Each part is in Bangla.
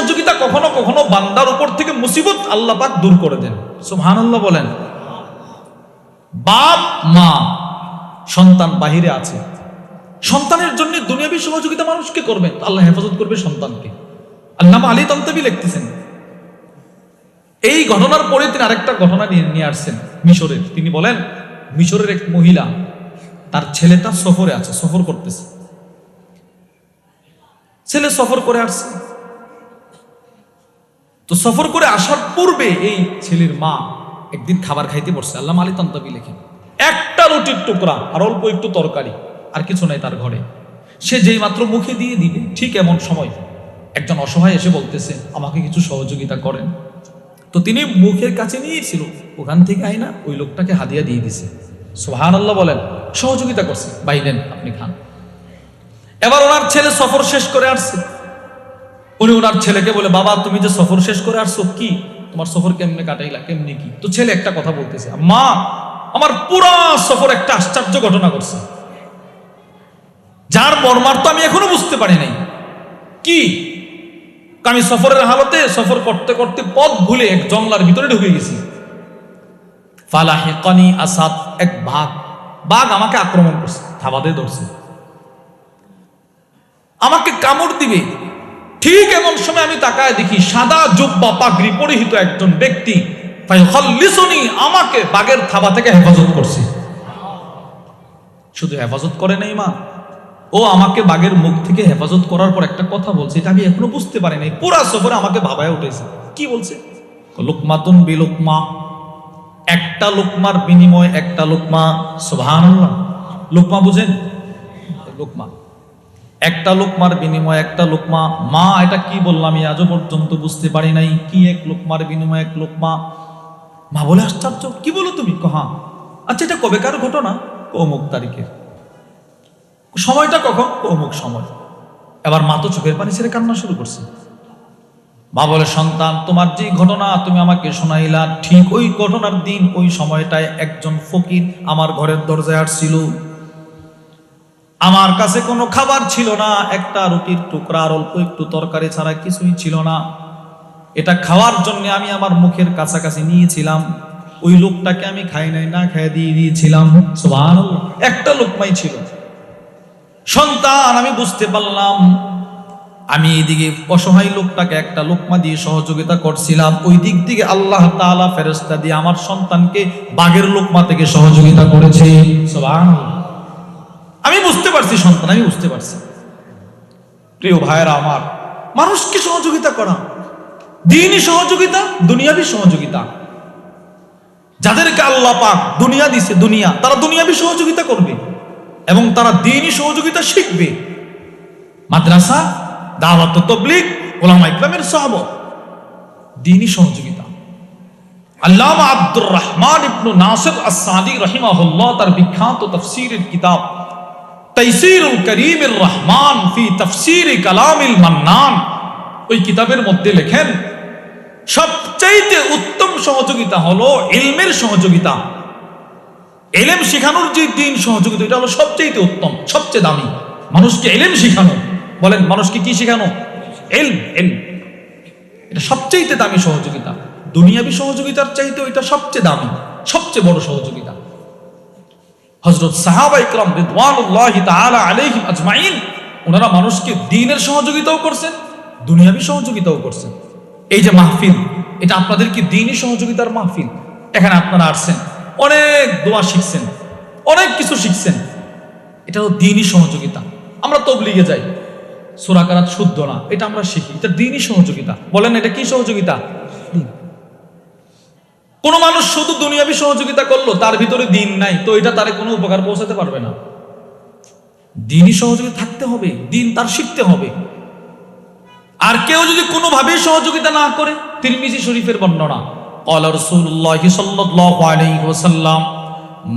সহযোগিতা কখনো কখনো বান্দার উপর থেকে মুসিবত আল্লাহ পাক দূর করে দেন। সুবহানাল্লাহ বলেন। বাপ মা সন্তান বাহিরে আছে, সন্তানের জন্য দুনিয়াবী সহযোগিতা মানুষকে করবে, আল্লাহ হেফাজত করবে সন্তানকে। আল্লামা আলী তানতাবী লিখতেছেন, এই ঘটনার পরে তিনি আরেকটা ঘটনা নিয়ে আসছেন মিশরের। তিনি বলেন, মিশরের এক মহিলা, তার ছেলেটা সফরে আছে, সফর করতেছে, ছেলে সফর করে আসছে। তো সফর করে আসার পূর্বে এই ছেলের মা একদিন খাবার খাইতে বসছে। আল্লামা আলী তানতাবী লেখেন, একটা রুটির টুকরা আর অল্প একটু তরকারি, আর কিছু নাই তার ঘরে। সে যেই মাত্র মুখে দিয়ে দিবে, ঠিক এমন সময় একজন অসহায় এসে বলতেছে, আমাকে কিছু সহযোগিতা করেন। তো তিনি মুখের কাছে নিয়েছিল, ওখান থেকে আইনা ওই লোকটাকে হাদিয়া দিয়ে দিছে। সুবহানাল্লাহ বলেন। সহযোগিতা করছে, ভাই নেন আপনি খান। এবার ওনার ছেলে সফর শেষ করে আসছে। উনি ওনার ছেলেকে বলে, বাবা তুমি যে সফর শেষ করে আসছো, কি তোমার সফর কেমনে কাটাইলা, কেমনে কি? তো ছেলে একটা কথা বলতেছে, মা আমার পুরা সফর একটা আশ্চর্য ঘটনা করছে, যার মর্মার্থ আমি এখনো বুঝতে পারি নাই। কি? আমি সফরের হালতে সফর করতে করতে পথ ভুলে এক জঙ্গলার ভিতরে ঢুকে গেছি। ফালাহিকানি আসাদ, এক বাঘ আমাকে আক্রমণ করছে, থাবাতে ধরছে, আমাকে কামড় দিবে। ঠিক এমন সময় আমি তাকায় দেখি সাদা জুব্বা পাগড়ি পরিহিত একজন ব্যক্তি ফায়ুখাল্লিসুনি, আমাকে বাঘের থাবা থেকে হেফাজত করছে। শুধু হেফাজত করে নাই মা, ও আমাকে বাঘের মুখ থেকে হেফাজত করার পর একটা কথা বলছে, এটা আমি এখনো বুঝতে পারি নাই। পুরা সফরে আমাকে ভাবায় উঠেছে। কি বলছে? লুকমাতুন বিলুকমা, একটা লোকমার বিনিময়ে একটা লোকমা। সুবহানাল্লাহ। লোকমা বুঝেন? লোকমা, একটা লোকমার বিনিময়ে একটা লোকমা। মা এটা কি বললাম আমি আজও পর্যন্ত বুঝতে পারি নাই। কি এক লোকমার বিনিময়ে এক লোকমা? মা বলে, আশ্চর্য, কি বলো তুমি? হ্যাঁ। আচ্ছা এটা কবেকার ঘটনা? অমুক তারিখের। সময়টা কখন? অমুক সময়। এবার মা তো চোখের পানি ছেড়ে কান্না শুরু করছে। মা বলে, সন্তান তোমার যে ঘটনা তুমি আমাকে শোনাইলা, ঠিক ওই ঘটনার দিন ওই সময়টায় একজন ফকির আমার ঘরের দরজায় আসছিল। আমার কাছে কোনো খাবার ছিল না, একটা রুটির টুকরা আর অল্প একটু তরকারি ছাড়া কিছুই ছিল না। এটা খাওয়ার জন্য আমি আমার মুখের কাছাকাছি নিয়েছিলাম। ওই লোকটাকে আমি খাই নাই, না খাই দিয়ে দিয়েছিলাম। সুবহানাল্লাহ। একটা লোকমাই ছিল। সন্তান আমি বুঝতে পারলাম, আমি এইদিকে অসহায় লোকটাকে একটা লোকমা দিয়ে সহযোগিতা করছিলাম, ওই দিক থেকে আল্লাহ তাআলা ফেরেশতা দিয়ে আমার সন্তানকে বাঘের লোকমা থেকে সহযোগিতা করেছে। সুবহানাল্লাহ। আমি বুঝতে পারছি সন্তান, আমি বুঝতে পারছি। প্রিয় ভাইয়েরা আমার, মানুষকে সহযোগিতা করা, দ্বীনি সহযোগিতা, দুনিয়াবী সহযোগিতা। যাদেরকে আল্লাহ পাক দুনিয়া দিছে, দুনিয়া, তারা দুনিয়াবী সহযোগিতা করবে এবং তারা দ্বীনি সহযোগিতা শিখবে। মাদ্রাসা, দাওয়াত, তাবলীগ, উলামা ইকরামের সহবত, দ্বীনি সহযোগিতা। আল্লামা আব্দুর রহমান ইবনে নাসির আস-সাদি রাহিমাহুল্লাহ তার বিখ্যাত তাফসীরের কিতাব তাইসিরুল কারীমির রহমান ফি তাফসীর কালামিল মান্নান, ওই কিতাবের মধ্যে লেখেন, সবচাইতে উত্তম সহযোগিতা হলো ইলমের সহযোগিতা। ইলম শেখানোর যে দ্বীন সহযোগিতা, এটা হলো সবচাইতে উত্তম, সবচেয়ে দামি। মানুষকে ইলম শেখানো, বলেন মানুষকে কি শেখানো? ইলম। এটা সবচাইতে দামি সহযোগিতা। দুনিয়াবী সহযোগিতার চাইতে এটা সবচেয়ে দামি, সবচেয়ে বড় সহযোগিতা। হযরত সাহাবা ইকরাম রিদওয়ানুল্লাহি তাআলা আলাইহিম আজমাইন, ওনারা মানুষকে দ্বীনের সহযোগিতাও করছেন, দুনিয়াবী সহযোগিতাও করছেন। এই যে মাহফিল, এটা আপনাদের কি দ্বীনি সহযোগিতার মাহফিল? এখানে আপনারা আসছেন, অনেক দোয়া শিখছেন, অনেক কিছু শিখছেন, এটা হলো দ্বীনি সহযোগিতা। আমরা তাবলীগে যাই, সূরা কারাত শুদ্ধ না, এটা আমরা শিখি, এটা দ্বীনি সহযোগিতা। বলেন এটা কি সহযোগিতা? কোন মানুষ শুধু দুনিয়াবী সহযোগিতা করলো, তার ভিতরে দ্বীন নাই, তো এটা তারে কোনো উপকার পৌঁছাতে পারবে না। দ্বীনি সহযোগিতা থাকতে হবে, দ্বীন তার শিখতে হবে। আর কেউ যদি কোনোভাবেই সহযোগিতা না করে, তিরমিজি শরীফের বর্ণনা, ক্বালা রাসূলুল্লাহ সাল্লাল্লাহু আলাইহি ওয়াসাল্লাম,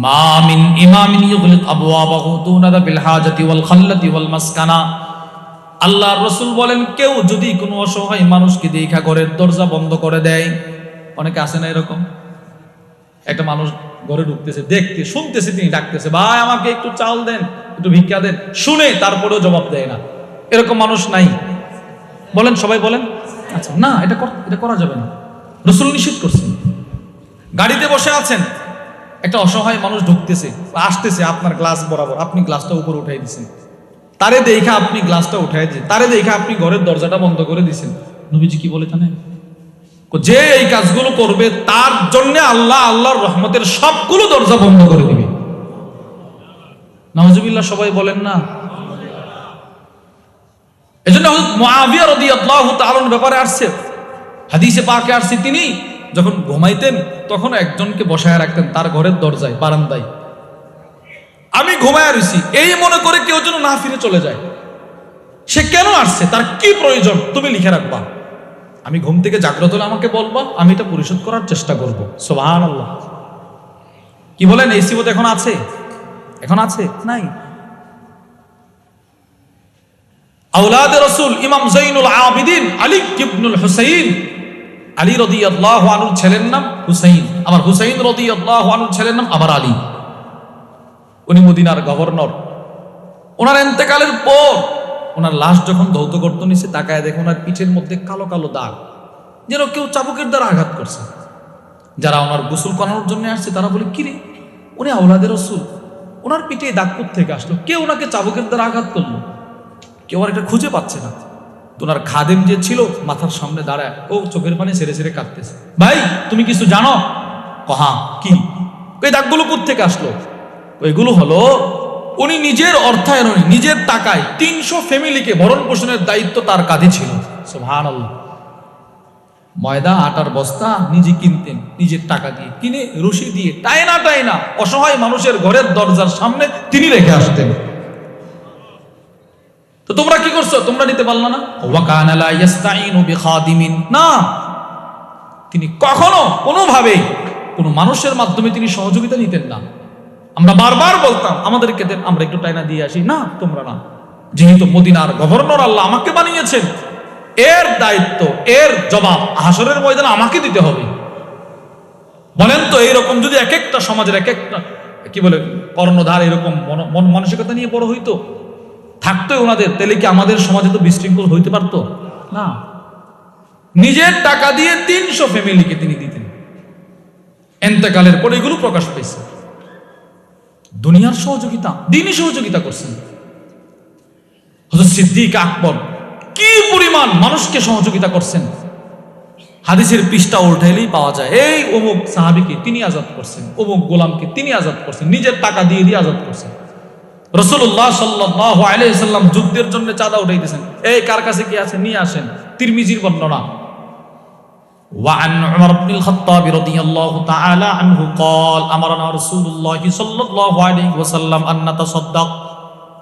মা মিন ইমামিন ইউগলিক আবওয়াবাহু দুনা বিল হাজাতি ওয়াল খাল্লাতি ওয়াল মাসকানা। আল্লাহর রাসূল বলেন, কেউ যদি কোনো অসহায় মানুষকে দেখা ঘরের দরজা বন্ধ করে দেয়, অনেকে আছে না এরকম, একটা মানুষ ঘরে ঢুকতেছে, দেখতে শুনতেছে তিনি ডাকতেছে, ভাই আমাকে একটু চাল দেন, একটু ভিক্ষা দেন, শুনে তারপরেও জবাব দেয় না, এরকম মানুষ নাই? বলেন, সবাই বলেন। আচ্ছা, না, এটা করা যাবে না, রাসূল নিষেধ করছেন। গাড়িতে বসে আছেন, একটা অসহায় মানুষ ঢুকতেছে, আসতেছে আপনার গ্লাস বরাবর, আপনি গ্লাসটা উপরে উঠাই দিচ্ছেন, তারে দেখা আপনি গ্লাসটা উঠাই দিয়েছেন, তারে দেখা আপনি ঘরের দরজাটা বন্ধ করে দিচ্ছেন। নবীজি কি বলে জানেন? যে এই কাজগুলো করবে তার জন্য আল্লাহর রহমতের সবগুলো দরজা বন্ধ করে দিবে। নাউজুবিল্লাহ, সবাই বলেন না। এজন্য হযরত মুআবিয়া রাদিয়াল্লাহু তাআলার ব্যাপারে আসছে, হাদিসে পাকে আসছে, তিনি যখন ঘুমাইতেন তখন একজনকে বসায় রাখতেন তার ঘরের দরজায়, বারান্দায়। আমি ঘুমায় রইছি এই মনে করে কেউ যেন না ফিরে চলে যায়। সে কেন আসছে, তার কি প্রয়োজন, তুমি লিখে রাখবা, আমি ঘুম থেকে জাগ্রত হলে আমাকে বলবা, আমি এটা পরিশোধ করার চেষ্টা করব। সুবহানাল্লাহ। কি বলেন, এই সিবত এখন আছে? এখন আছে? নাই। আওলাদে রাসূল ইমাম যাইনুল আবিদিন আলী ইবনুল হুসাইন, আলী রাদিয়াল্লাহু আনহুর ছেলের নাম হুসাইন, আবার হুসাইন রাদিয়াল্লাহু আনহুর ছেলের নাম আবার আলী। উনি মদিনার গভর্নর। ওনার ইন্তেকালের পর ওনার লাশ যখন ধৌত করতে নিছে, তাকায় দেখে ওনার পিঠের মধ্যে কালো কালো দাগ, যেন কেউ চাবুকের দ্বারা আঘাত করছে। যারা ওনার গোসল করানোর জন্য আসছে তারা বলে, কিরে, উনি আওলাদে রাসূল, ওনার পিঠে দাগ কোথা থেকে আসলো, কে ওনাকে চাবুকের দ্বারা আঘাত করলো? কেউ আর এটা খুঁজে পাচ্ছে না। ওনার খাদেম যে ছিল মাথার সামনে দাঁড়ায়, ও চোখের পানি ছেড়ে ছেড়ে কাঁদতেছে। ভাই, তুমি কিছু জানো? কহা কি? ওই দাগগুলো কোথা থেকে আসলো? ওইগুলো হলো উনি নিজের অর্থায়নে, নিজের টাকায় 300 ফ্যামিলিকে ভরণ পোষণের দায়িত্ব তার কাঁধে ছিল। সুবহানাল্লাহ। ময়দা আটার বস্তা নিজে কিনতেন, নিজের টাকা দিয়ে কিনে, রশি দিয়ে টাইনা অসহায় মানুষের ঘরের দরজার সামনে তিনি রেখে আসতেন। তো তোমরা কি করছো? তোমরা নিতে পারলো না? ওয়া কানা লা ইস্তাইনু বিখাদিমিন, না, তিনি কখনো কোনোভাবে কোনো মানুষের মাধ্যমে তিনি সহযোগিতা নিতেন না। আমরা বারবার বলতাম, আমাদেরকে দেন, আমরা একটু টাইনা দিয়ে আসি। না, তোমরা না, যেহেতু মদিনার গভর্নর আল্লাহ আমাকে বানিয়েছেন, এর দায়িত্ব, এর জবাব হাসরের ময়দানে আমাকে দিতে হবে। বলেন তো, এইরকম যদি এক একটা সমাজের এক একটা কি বলে কর্ণধার এরকম মানসিকতা নিয়ে বড় হইতো, থাকতো ওনাদের, তাহলে কি আমাদের সমাজে তো বিশৃঙ্খল হইতে পারতো না। নিজের টাকা দিয়ে 300 ফ্যামিলিকে তিনি দিতেন। ইন্তেকালের পরে এগুলো প্রকাশ পেয়েছে। দুনিয়ার সহযোগিতা, দ্বীনি সহযোগিতা করছেন। হযরত সিদ্দিক আকবর কি পরিমাণ মানুষকে সহযোগিতা করছেন, হাদিসের পৃষ্ঠা উল্টাইলেই পাওয়া যায়। এই অমুক সাহাবীকে তিনি আজাদ করছেন, অমুক গোলামকে তিনি আজাদ করছেন, নিজের টাকা দিয়ে দিয়ে আজাদ করছেন। রাসূলুল্লাহ সাল্লাল্লাহু আলাইহি ওয়াসাল্লাম যুদ্ধের জন্য চাঁদা উঠাইতেছেন, এই কার কাছে কি আছে নিয়ে আসেন। তিরমিজির বর্ণনা। وعن عمر بن الخطاب رضي الله تعالى عنه قال أمرنا رسول الله صلى الله عليه وسلم أن نتصدق,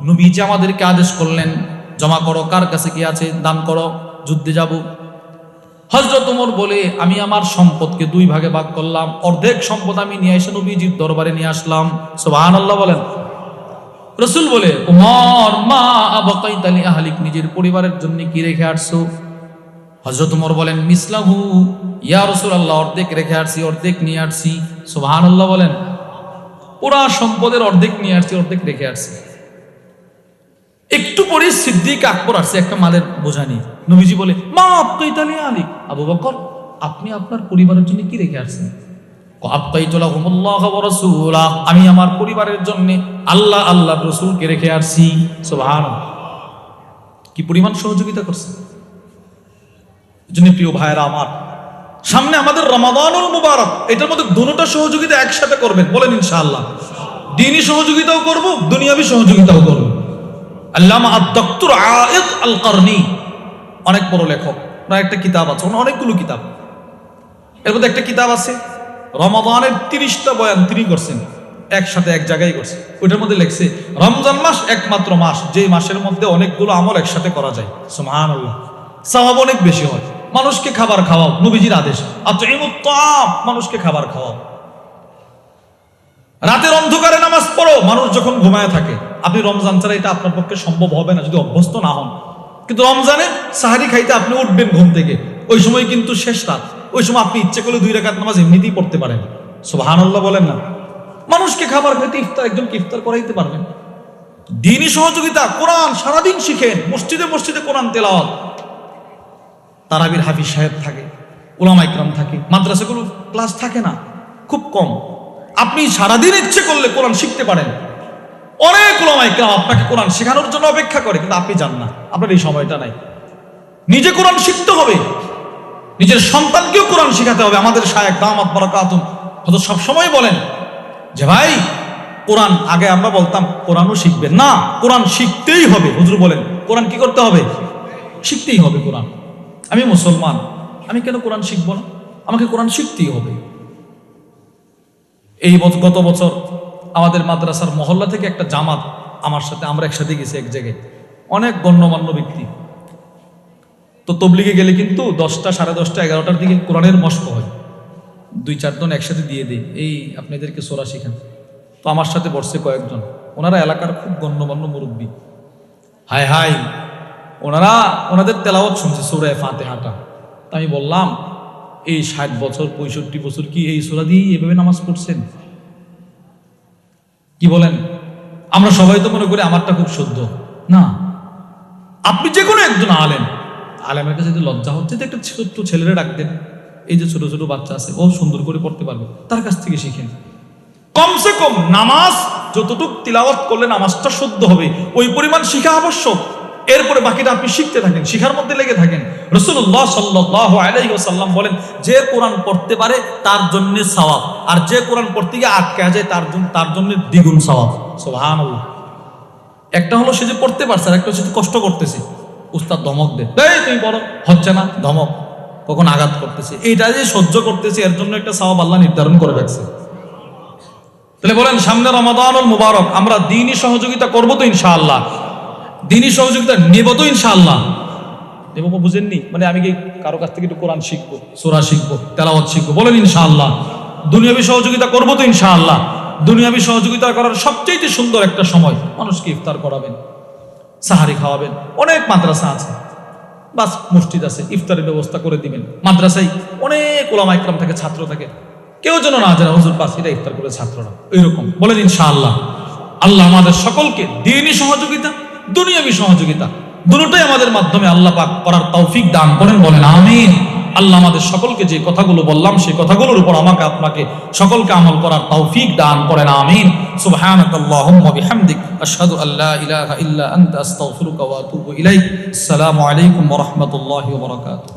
নবীজি আমাদেরকে আদেশ করলেন, জমা করো, কার কাছে কি আছে দান করো, যুদ্ধে যাব। হযরত ওমর বলে, আমি আমার সম্পদকে 2 ভাগে ভাগ করলাম, অর্ধেক সম্পদ আমি নিয়ে এসে নবীজির দরবারে নিয়ে আসলাম। সুবহানাল্লাহ বলেন। রাসূল বলে, ওমর, মা আবাকাইতা লি আহলিক, নিজের পরিবারের জন্য কি রেখে আসছো? হযরত ওমর বলেন, মিসলাহু ইয়া রাসূলুল্লাহ, অর্ধেক রেখে আসছি, অর্ধেক নিয়ে আসছি। সুবহানাল্লাহ বলেন। পুরা সম্পদের অর্ধেক নিয়ে আসছি, অর্ধেক রেখে আসছি। একটু পরে সিদ্দিক আকবর আসছে একটা মালের বোঝা নিয়ে। নবীজি বলে, মা আবাকাইতা লি আহলিক, আবু বকর, আপনি আপনার পরিবারের জন্য কি রেখে আসছেন? আবাকাইতু লাহুমুল্লাহ ওয়া রাসূলাহ, আমি আমার পরিবারের জন্য আল্লাহ আল্লাহর রাসূলকে রেখে আসছি। সুবহানাল্লাহ। কি পরিমাণ সহযোগিতা করছে। জন্য প্রিয় ভাইরা আমার, সামনে আমাদের রমাদানুল মুবারক, এটার মধ্যে দুটোটা সহযোগিতা একসাথে করবেন, বলেন ইনশাআল্লাহ। দ্বীনি সহযোগিতাও করব, দুনিয়াবি সহযোগিতাও করব। আল্লামা আদ-দক্তর আয়েদ আল কারনি, অনেক বড় লেখক, ওনার একটা কিতাব আছে, ওনার অনেকগুলো কিতাব, এর মধ্যে একটা কিতাব আছে রমাদানের 30টা বয়ান তিনি করছেন, একসাথে এক জায়গায় করছে। ওইটার মধ্যে লেখছে, রমজান মাস একমাত্র মাস যে মাসের মধ্যে অনেকগুলো আমল একসাথে করা যায়। সুবহানাল্লাহ। সওয়াব অনেক বেশি হয়। মানুষকে খাবার খাওয়াও, নবীজির আদেশ, আতঈমুত তাআম, মানুষকে খাবার খাওয়াও। রাতের অন্ধকারে নামাজ পড়ো, মানুষ যখন ঘুমায় থাকে। আপনি রমজান ছাড়া এটা আপনার পক্ষে সম্ভব হবে না যদি অভ্যস্ত না হন। কিন্তু রমজানে সাহারি খাইতে আপনি উঠবেন ঘুম থেকে, ওই সময় কিন্তু শেষ রাত, ওই সময় আপনি ইচ্ছে করলে 2 রাকাত নামাজ এমনিতেই পড়তে পারেন। সুবহানাল্লাহ বলেন না। মানুষকে খাবার খাইতে একজনকে ইফতার করাইতে পারবেন। দ্বীনি সহযোগিতা, কোরআন সারাদিন শিখেন, মসজিদে মসজিদে কোরআন তেলাওয়াত। তারাবির হাফিজ সাহেব থাকে, উলামা ইকরাম থাকে, মাদ্রাসাগুলো ক্লাস থাকে না, খুব কম। আপনি সারাদিন ইচ্ছে করলে কোরআন শিখতে পারেন, অনেক উলামা ইকরাম আপনাকে কোরআন শেখানোর জন্য অপেক্ষা করে, কিন্তু আপনি যান না, আপনার এই সময়টা নাই। নিজে কোরআন শিখতে হবে, নিজের সন্তানকেও কোরআন শিখাতে হবে। আমাদের শায়েখ দামাত বারাকাতুহু হয়তো সবসময় বলেন যে ভাই কোরআন, আগে আমরা বলতাম কোরআনও শিখবেন না, কোরআন শিখতেই হবে। হুজুর বলেন কোরআন কি করতে হবে? শিখতেই হবে কোরআন। আমি মুসলমান, আমি কেন কোরআন শিখবো না? আমাকে কোরআন শিখতেই হবে। এই গত বছর আমাদের মাদ্রাসার মহল্লা থেকে একটা জামাত আমার সাথে, আমরা একসাথে গেছি এক জায়গায়, অনেক গণ্যমান্য ব্যক্তি। তো তবলিগে গেলে কিন্তু 10টা, 10:30, 11টার দিকে কোরআনের মশক হয়, 2-4 জন একসাথে দিয়ে দেয়, এই আপনাদেরকে সূরা শিখান। তো আমার সাথে বসছে কয়েকজন, ওনারা এলাকার খুব গণ্যমান্য মুরব্বী। হায় হায়, ওনাদের তেলাওয়াত শুনছে সূরা ফাতিহাটা। তা আমি বললাম, এই 60 বছর 65 বছর কি এই সূরা দিয়ে এভাবে নামাজ পড়ছেন? কি বলেন? আমরা সবাই তো মনে করি আমারটা খুব শুদ্ধ। না, আপনি যে কোনো একজন আলেমের কাছে যদি লজ্জা হচ্ছে, তো একটা ছোট্ট ছেলেরা ডাক দেন, এই যে ছোট ছোট বাচ্চা আছে, ও সুন্দর করে পড়তে পারবে, তার কাছ থেকে শিখেন। কমসে কম নামাজ যতটুক তিলাওয়াত করলে নামাজটা শুদ্ধ হবে, ওই পরিমাণ শিখা আবশ্যক। এরপরে বাকিটা আপনি শিখতে থাকেন, শিখার মধ্যে লেগে থাকেন। রাসূলুল্লাহ সাল্লাল্লাহু আলাইহি ওয়াসাল্লাম বলেন, যে কোরআন পড়তে পারে তার জন্য সওয়াব, আর যে কোরআন পড়তে গিয়ে আটকে যায় তার জন্য দ্বিগুণ সওয়াব। সুবহানাল্লাহ। একটা হলো সে যে পড়তে পারছে, আর একটা হচ্ছে কষ্ট করতেছে, উস্তাদ ধমক দেয়, এই তুমি পড়ো, হচ্ছে না, ধমক, কখন আঘাত করতেছে, এইটা যে সহ্য করতেছে, এর জন্য একটা সওয়াব আল্লাহ নির্ধারণ করে রাখছে। তাহলে বলেন, সামনে রমাদানুল মুবারক, আমরা দ্বীনি সহযোগিতা করবো তো ইনশাআল্লাহ? দ্বীনি সহযোগিতা নেব তো ইনশাআল্লাহ? নেব, বুঝেননি? মানে আমি কি কারো কাছ থেকে একটু কোরআন শিখবো, সূরা শিখবো, তেলাওয়াত শিখবো, বলেন ইনশাআল্লাহ? দুনিয়াবি সহযোগিতা করবো তো ইনশাআল্লাহ? দুনিয়াবি সহযোগিতা করার সবচেয়ে সুন্দর একটা সময়, মানুষকে ইফতার করাবেন, সাহারি খাওয়াবেন। অনেক মাদ্রাসা আছে, বাস মসজিদ আছে, ইফতারের ব্যবস্থা করে দিবেন। মাদ্রাসায় অনেক উলামা ইকরাম থাকে, ছাত্র থাকে, কেউ যেন না জানে হুজুর বাস এটা ইফতার করে ছাত্ররা, এইরকম। বলেন ইনশাআল্লাহ? আল্লাহ আমাদের সকলকে দ্বীনি সহযোগিতা, দুনিয়াবি সহযোগিতা দুটোটাই আমাদের মাধ্যমে আল্লাহ পাক করার তৌফিক দান করেন, বলেন আমিন। আল্লাহ আমাদের সকলকে যে কথাগুলো বললাম, সেই কথাগুলোর উপর আমাকে আপনাকে সকলকে আমল করার তৌফিক দান করেন, আমিন। সুবহানাকাল্লাহুম্মা বিহামদিক, আশহাদু আল্লা ইলাহা ইল্লা আনতা, আস্তাগফিরুকা ওয়া আতুবু ইলাইক। আসসালামু আলাইকুম ওয়া রাহমাতুল্লাহি ওয়া বারাকাতুহু।